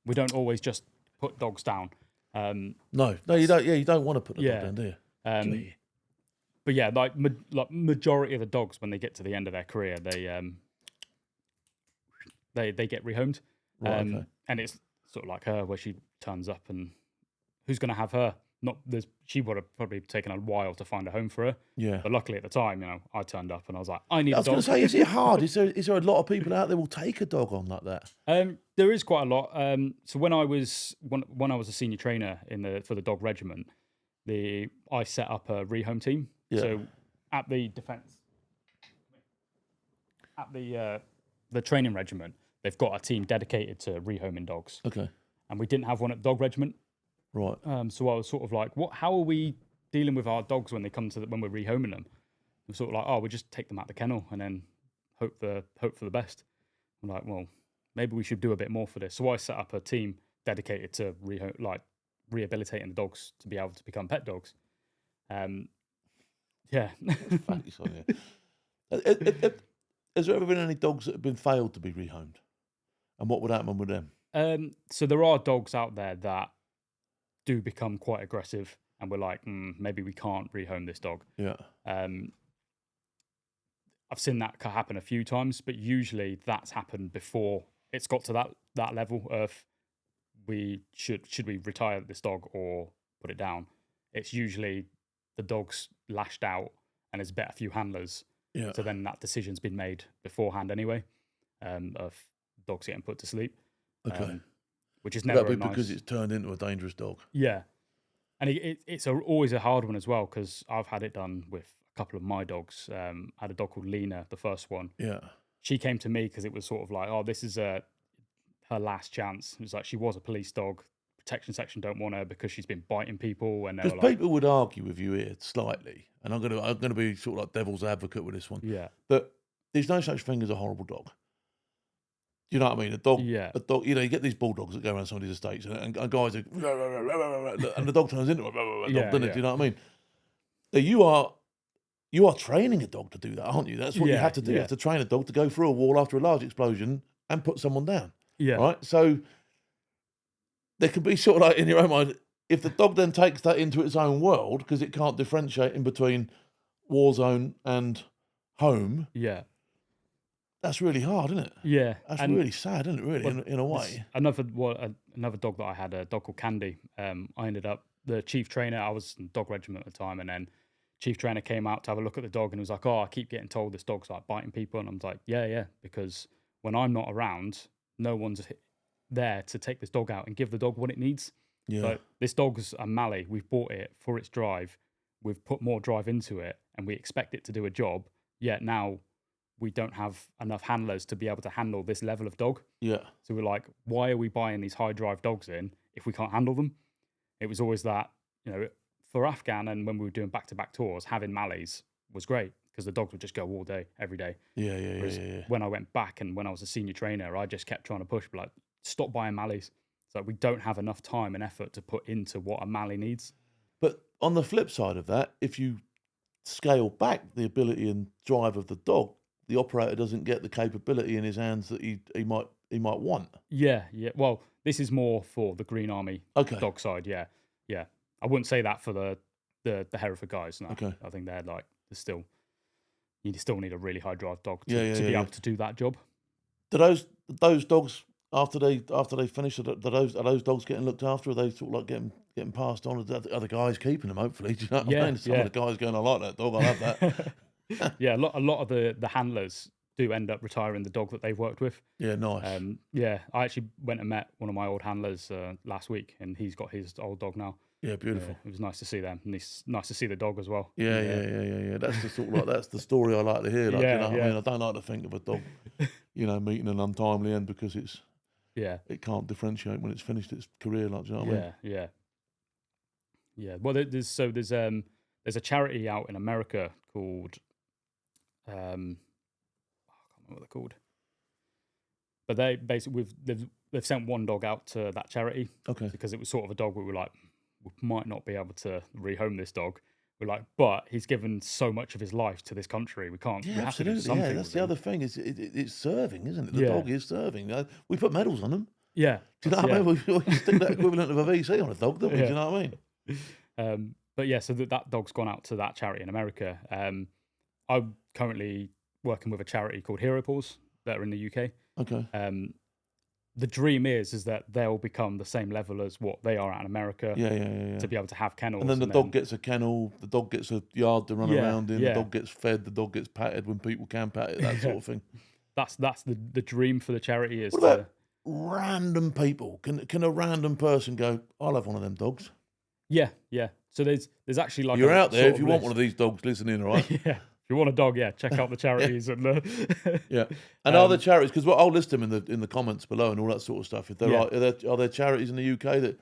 we don't always just put dogs down. No, you don't. Yeah, you don't want to put the dog down, do you? But yeah, like majority of the dogs, when they get to the end of their career, they get rehomed. Right, okay. And it's sort of like her, where she turns up, and who's going to have her? She would have probably taken a while to find a home for her. Yeah. But luckily at the time, I turned up and I was like, I need a dog. I was going to say, is it hard? Is there a lot of people out there will take a dog on like that? There is quite a lot. So when I was a senior trainer for the dog regiment, I set up a rehome team. Yeah. So at the defence, at the training regiment, they've got a team dedicated to rehoming dogs. Okay. And we didn't have one at the dog regiment. Right. So I was sort of like, how are we dealing with our dogs when they come to when we're rehoming them? We're sort of like, we just take them out the kennel and then hope for the best. I'm like, well, maybe we should do a bit more for this. So I set up a team dedicated to rehabilitating the dogs to be able to become pet dogs. Yeah. Thanks on you. Has there ever been any dogs that have been failed to be rehomed? And what would happen with them? So there are dogs out there that do become quite aggressive, and we're like, maybe we can't rehome this dog. Yeah. I've seen that happen a few times, but usually that's happened before it's got to that level of should we retire this dog or put it down. It's usually the dog's lashed out and has bet a few handlers. Yeah. So then that decision's been made beforehand anyway, of dogs getting put to sleep. Okay. Which is never nice. Because it's turned into a dangerous dog. Yeah. And it's always a hard one as well, because I've had it done with a couple of my dogs. I had a dog called Lena, the first one. Yeah. She came to me because it was sort of like, this is her last chance. It was like she was a police dog. Protection section don't want her because she's been biting people. And because people would argue with you here slightly, and I'm gonna be sort of like devil's advocate with this one. Yeah. But there's no such thing as a horrible dog. You know what I mean? A dog. You know, you get these bulldogs that go around some of these estates, and guys are, and the dog turns into a dog, doesn't it? Do you know what I mean? You are training a dog to do that, aren't you? That's what you have to do. You have to train a dog to go through a wall after a large explosion and put someone down. Yeah. Right. So there could be sort of like in your own mind, if the dog then takes that into its own world because it can't differentiate in between war zone and home. Yeah. That's really hard, isn't it? Yeah. That's really sad, isn't it, really, in a way? Another dog that I had, a dog called Candy, I ended up, the chief trainer, I was in dog regiment at the time, and then chief trainer came out to have a look at the dog and was like, I keep getting told this dog's like biting people. And I'm like, yeah, because when I'm not around, no one's there to take this dog out and give the dog what it needs. Yeah. Like, this dog's a Mallee. We've bought it for its drive. We've put more drive into it, and we expect it to do a job. Yet now we don't have enough handlers to be able to handle this level of dog. Yeah. So we're like, why are we buying these high drive dogs in if we can't handle them? It was always that, for Afghan and when we were doing back-to-back tours, having Mallees was great because the dogs would just go all day, every day. Yeah. When I went back and when I was a senior trainer, I just kept trying to push, like, stop buying Mallees. So we don't have enough time and effort to put into what a Mallee needs. But on the flip side of that, if you scale back the ability and drive of the dog, the operator doesn't get the capability in his hands that he might want. Yeah. Well, this is more for the Green Army dog side. Yeah. I wouldn't say that for the Hereford guys. No. Okay. I think they're like you still need a really high drive dog to be able to do that job. Do those dogs after they finish, are those dogs getting looked after? Are they sort of like getting passed on? Are the guys keeping them? Hopefully, do you know what I mean? Some of the guys going, I like that dog. I love that. Yeah, a lot of the handlers do end up retiring the dog that they've worked with. Yeah, nice. I actually went and met one of my old handlers last week, and he's got his old dog now. Yeah, beautiful. It was nice to see them, and it's nice to see the dog as well. Yeah. That's the sort of that's the story I like to hear. Like, you know what I mean? I don't like to think of a dog, meeting an untimely end because it can't differentiate when it's finished its career. Like, do you know what I mean? Yeah. Well, there's a charity out in America called I can't remember what they're called, but they basically they've sent one dog out to that charity. Okay. Because it was sort of a dog we were like, we might not be able to rehome this dog. We're like, but he's given so much of his life to this country. We can't. Yeah, we have to do something. Yeah, that's the other thing. It's serving, isn't it? The dog is serving. We put medals on them. Yeah. Do you know what I mean? We stick that equivalent of a VC on a dog, don't we? Do you know what I mean? But yeah, so that dog's gone out to that charity in America. I'm currently working with a charity called Hero Paws that are in the UK. Okay. The dream is that they'll become the same level as what they are out in America. Yeah. To be able to have kennels. And then the dog gets a kennel, the dog gets a yard to run around in, the dog gets fed, the dog gets patted when people can pat it, that sort of thing. That's the dream for the charity is. What about random people? Can a random person go, I'll have one of them dogs? Yeah. So there's actually like you're out there if you want one of these dogs listening, all right? Yeah. you want a dog, check out the charities and yeah. And are there charities? Because I'll list them in the comments below and all that sort of stuff. If there are there charities in the UK that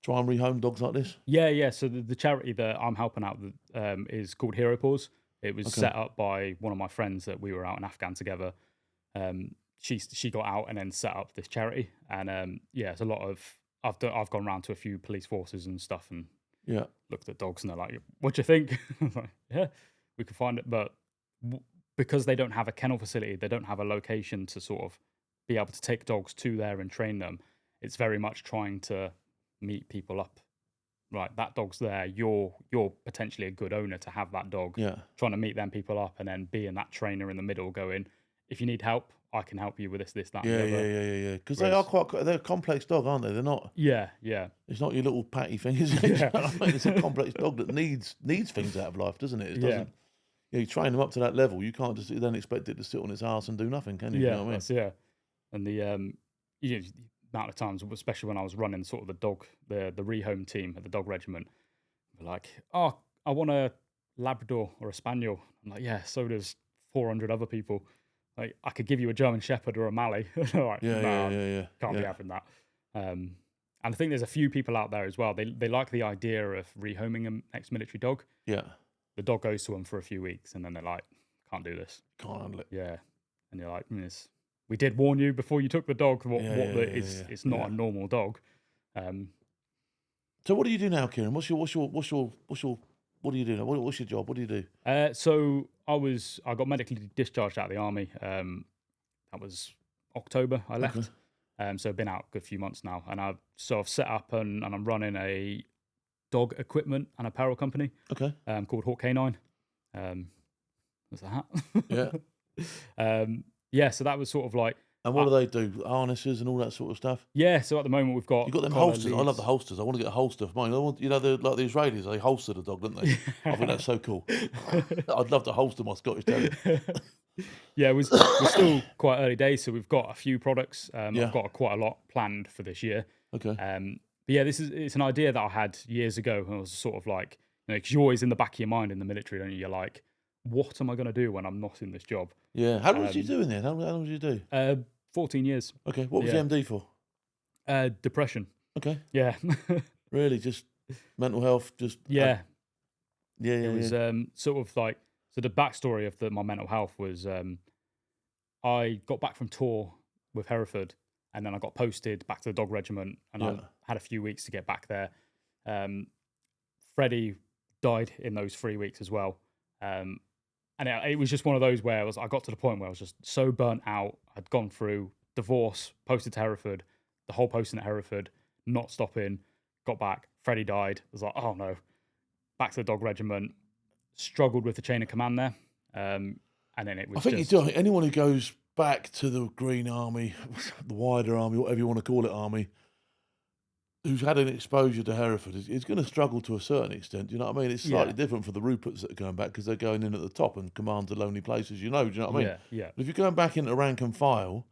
try and rehome dogs like this? Yeah. So the charity that I'm helping out with is called Hero Paws. It was set up by one of my friends that we were out in Afghan together. She got out and then set up this charity, and it's a lot of I've gone around to a few police forces and stuff and looked at dogs and they're like, "What do you think?" I was like, "Yeah, we can find it," but because they don't have a kennel facility, they don't have a location to sort of be able to take dogs to there and train them. It's very much trying to meet people up. Right, that dog's there. You're potentially a good owner to have that dog. Yeah. Trying to meet them people up and then being that trainer in the middle, going, if you need help, I can help you with this, that. Yeah. Because they're a complex dog, aren't they? They're not. Yeah. It's not your little patty thing, is it? Yeah. I mean, it's a complex dog that needs things out of life, doesn't it? It doesn't. You train them up to that level. You can't just then expect it to sit on its arse and do nothing, can you? Yeah, you know what I mean? And the amount of times, especially when I was running sort of the rehome team at the dog regiment, we're like, "Oh, I want a Labrador or a Spaniel." I'm like, "Yeah, so does 400 other people. Like, I could give you a German Shepherd or a Mallee." Like, can't be having that. And I think there's a few people out there as well. They like the idea of rehoming an ex-military dog. Yeah. The dog goes to them for a few weeks and then they're like, "Can't do this. Can't handle it." Yeah. And you're like, we did warn you before you took the dog. It's not a normal dog. So what do you do now, Kieron? What do you do now? What's your job? What do you do? So I got medically discharged out of the army. That was October. I left. So I've been out a good few months now, and I've set up and I'm running a dog equipment and apparel company. Okay. Called Hawk K9. What's that? Yeah. So that was sort of like. And what do they do? Harnesses and all that sort of stuff? Yeah, so at the moment we've got... You've got them holsters. I love the holsters. I want to get a holster for mine. Like the Israelis, they holster the dog, don't they? I think that's so cool. I'd love to holster my Scottish Terrier. Yeah, we're still quite early days, so we've got a few products. I've got quite a lot planned for this year. Okay. But yeah, it's an idea that I had years ago, and I was sort of like, because you're always in the back of your mind in the military, don't you? You're like, what am I going to do when I'm not in this job? Yeah. How long did you do in there? How long did you do? 14 years. Okay. What was the MD for? Depression. Okay. Yeah. Really? Just mental health? Just Yeah. It was sort of like, so the backstory of my mental health was I got back from tour with Hereford and then I got posted back to the dog regiment and I had a few weeks to get back there. Freddie died in those 3 weeks as well. And it was just one of those where I got to the point where I was just so burnt out. I'd gone through divorce, posted to Hereford, the whole posting at Hereford, not stopping, got back, Freddie died. I was like, oh no, back to the dog regiment, struggled with the chain of command there. And then it was I think anyone who goes back to the Green Army, the wider army, whatever you want to call it, army, who's had an exposure to Hereford is going to struggle to a certain extent. Do you know what I mean? It's slightly different for the Ruperts that are going back because they're going in at the top and commands are lonely places, do you know what I mean? Yeah. But if you're going back into rank and file,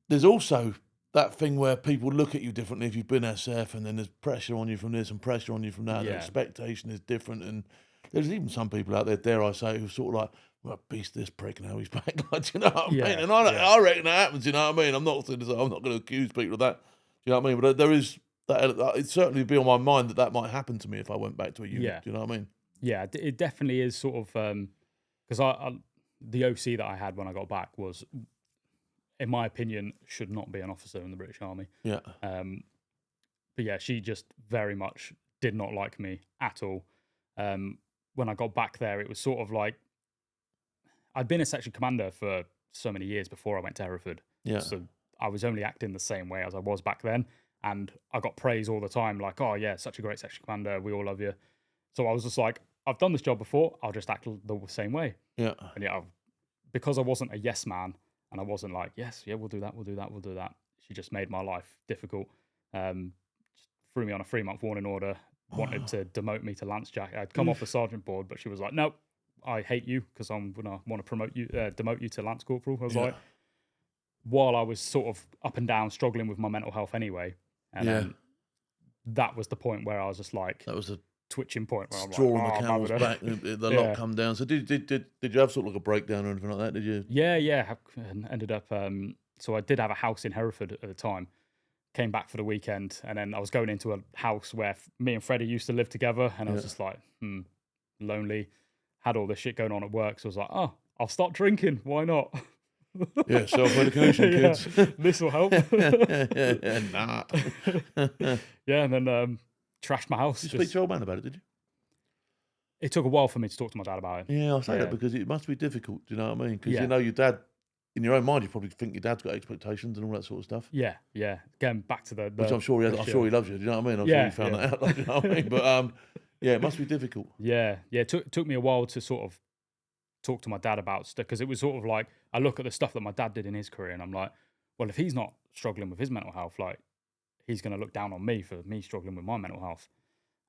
there's also that thing where people look at you differently if you've been SF and then there's pressure on you from this and pressure on you from that. The expectation is different. And there's even some people out there, dare I say, who sort of like, well, beast this prick now he's back. Like, do you know what I mean? And I reckon that happens, you know what I mean? I'm not going to accuse people of that. Do you know what I mean? But there is... it'd certainly be on my mind that might happen to me if I went back to a unit. Do you know what I mean? Yeah, it definitely is sort of because the OC that I had when I got back was, in my opinion, should not be an officer in the British Army. Yeah. But yeah, she just very much did not like me at all. When I got back there, it was sort of like I'd been a section commander for so many years before I went to Hereford. Yeah. So I was only acting the same way as I was back then. And I got praise all the time, like, oh, yeah, such a great section commander. We all love you. So I was just like, I've done this job before. I'll just act the same way. Yeah. And because I wasn't a yes man and I wasn't like, yes, yeah, we'll do that. She just made my life difficult. Just threw me on a 3-month warning order, wanted to demote me to Lance Jack. I'd come off the sergeant board, but she was like, nope, I hate you because I'm going to want to demote you to Lance Corporal. I was like, while I was sort of up and down struggling with my mental health anyway. And then that was the point where I was just like... That was twitching point where I'm drawing like, the camel's back, the lot come down. So did you have sort of like a breakdown or anything like that? Did you? Yeah. Ended up. So I did have a house in Hereford at the time. Came back for the weekend, and then I was going into a house where me and Freddie used to live together, and I was just like, lonely. Had all this shit going on at work, so I was like, oh, I'll start drinking. Why not? Yeah, self-medication, kids. This will help. Nah. Yeah, and then trashed my house. Did you speak to your old man about it, did you? It took a while for me to talk to my dad about it. Yeah, I say that because it must be difficult, do you know what I mean? Because you know your dad, in your own mind, you probably think your dad's got expectations and all that sort of stuff. Yeah. Getting back to the which I'm sure he has, I'm sure he loves you, do you know what I mean? I'm sure you found that out, like, you know what I mean? But yeah, it must be difficult. Yeah. It took me a while to sort of talk to my dad about stuff, because it was sort of like, I look at the stuff that my dad did in his career and I'm like, well, if he's not struggling with his mental health, like, he's going to look down on me for me struggling with my mental health.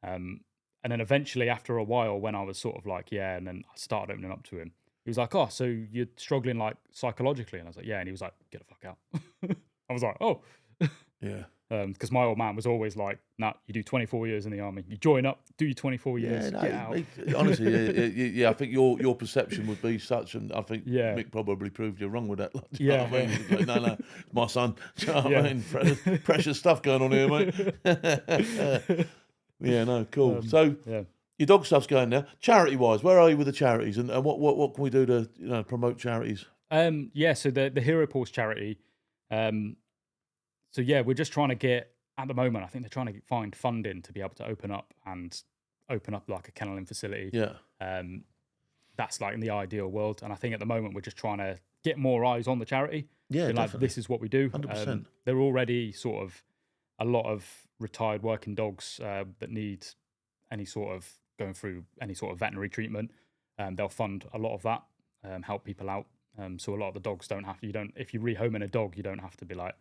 And then eventually, after a while, when I was sort of like, and then I started opening up to him, he was like, oh, so you're struggling like psychologically? And I was like, yeah. And he was like, get the fuck out. I was like, oh. Yeah. Because my old man was always like, nah, you do 24 years in the army. You join up, do your 24 years, get out. Honestly, I think your perception would be such, and I think Mick probably proved you wrong with that. Like, you know what I mean? Like, no, my son. Do you know what I mean? Precious stuff going on here, mate. Yeah, no, cool. So your dog stuff's going now. Charity-wise, where are you with the charities, and what can we do to promote charities? So the Hero Paws charity. So we're just trying to get, at the moment, I think they're trying to find funding to be able to open up like a kenneling facility. Yeah. That's like in the ideal world. And I think at the moment we're just trying to get more eyes on the charity. Yeah, like, this is what we do. 100%. They're already sort of a lot of retired working dogs that need any sort of going through any sort of veterinary treatment. They'll fund a lot of that, help people out. So a lot of the dogs if you rehoming a dog, you don't have to be like,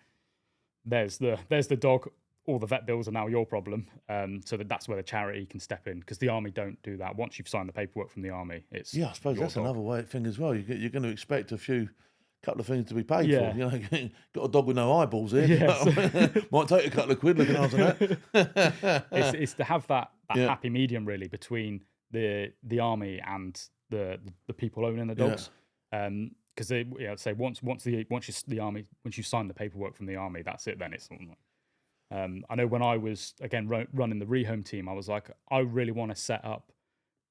there's the dog, all the vet bills are now your problem. So that's where the charity can step in, because the army don't do that. Once you've signed the paperwork from the army, it's I suppose that's dog. Another thing as well. You're going to expect couple of things to be paid for. You know, got a dog with no eyeballs here. Might take a couple of quid looking after that. it's to have that happy medium really between the army and the people owning the dogs. Because they say once you sign the paperwork from the army, that's it. Then it's something like, I know when I was again running the rehome team, I was like, I really want to set up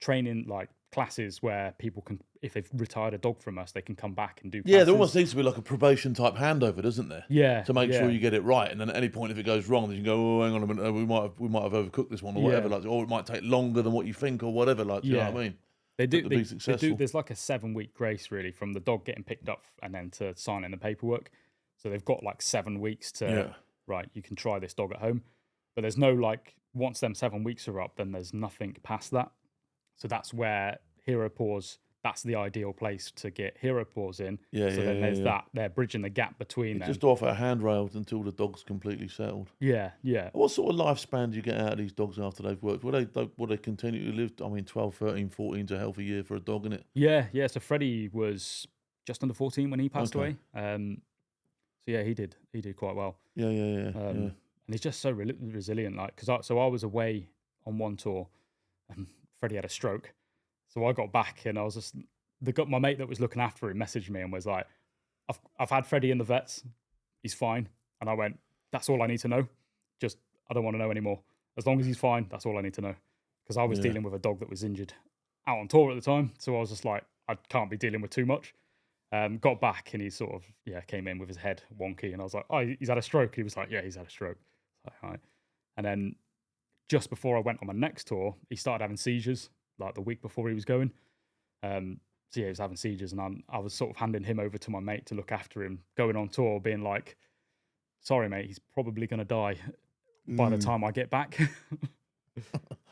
training like classes where people can, if they've retired a dog from us, they can come back and do classes. Yeah, there almost needs to be like a probation type handover, doesn't there? Yeah, to make sure you get it right, and then at any point if it goes wrong, then you can go, oh, hang on a minute, we might have overcooked this one or whatever, like, or it might take longer than what you think or whatever, like, do you know what I mean? They do. There's like a 7-week grace really from the dog getting picked up and then to signing the paperwork. So they've got like 7 weeks to right. You can try this dog at home, but there's no like once them 7 weeks are up, then there's nothing past that. So that's where Hero Paws. That's the ideal place to get Hero Paws in. There's that. They're bridging the gap between them. Just offer handrails until the dog's completely settled. Yeah. What sort of lifespan do you get out of these dogs after they've worked? Will they continue to live? I mean, 12, 13, 14's a healthy year for a dog, isn't it? Yeah. So Freddie was just under 14 when he passed away. So he did quite well. And he's just so resilient. Like, I was away on one tour, and Freddie had a stroke. So I got back and I was just, my mate that was looking after him messaged me and was like, I've had Freddie in the vets. He's fine. And I went, that's all I need to know. Just, I don't want to know anymore. As long as he's fine, that's all I need to know. Because I was dealing with a dog that was injured out on tour at the time. So I was just like, I can't be dealing with too much. Got back and he sort of, came in with his head wonky. And I was like, oh, he's had a stroke. He was like, yeah, he's had a stroke. Like, all right. And then just before I went on my next tour, he started having seizures. Like the week before he was going. He was having seizures, and I was sort of handing him over to my mate to look after him, going on tour, being like, sorry, mate, he's probably going to die by the time I get back.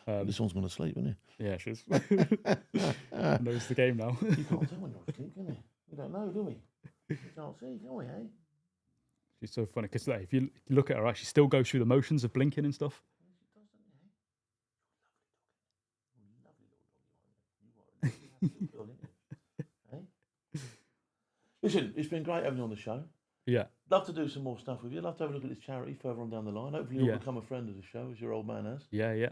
This one's going to sleep, isn't he? Yeah, she's. Knows the game now. You can't tell when you're asleep, can you? We don't know, do we? We can't see, can we, eh? She's so funny, because if you look at her, she still goes through the motions of blinking and stuff. Listen, it's been great having you on the show. Yeah. Love to do some more stuff with you. Love to have a look at this charity further on down the line. Hopefully you'll become a friend of the show, as your old man has. Yeah.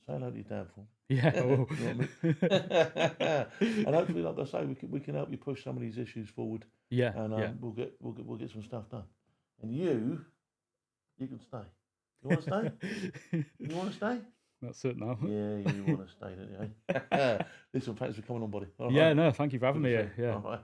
Say hello to your dad for me. Yeah. You know what I mean? And hopefully, like I say, we can help you push some of these issues forward. Yeah. And we'll get some stuff done. And you can stay. You want to stay? You want to stay? That's it now. Yeah, you want to stay, don't you? Listen, thanks for coming on, buddy. All right. No, thank you for having me here. Yeah. All right.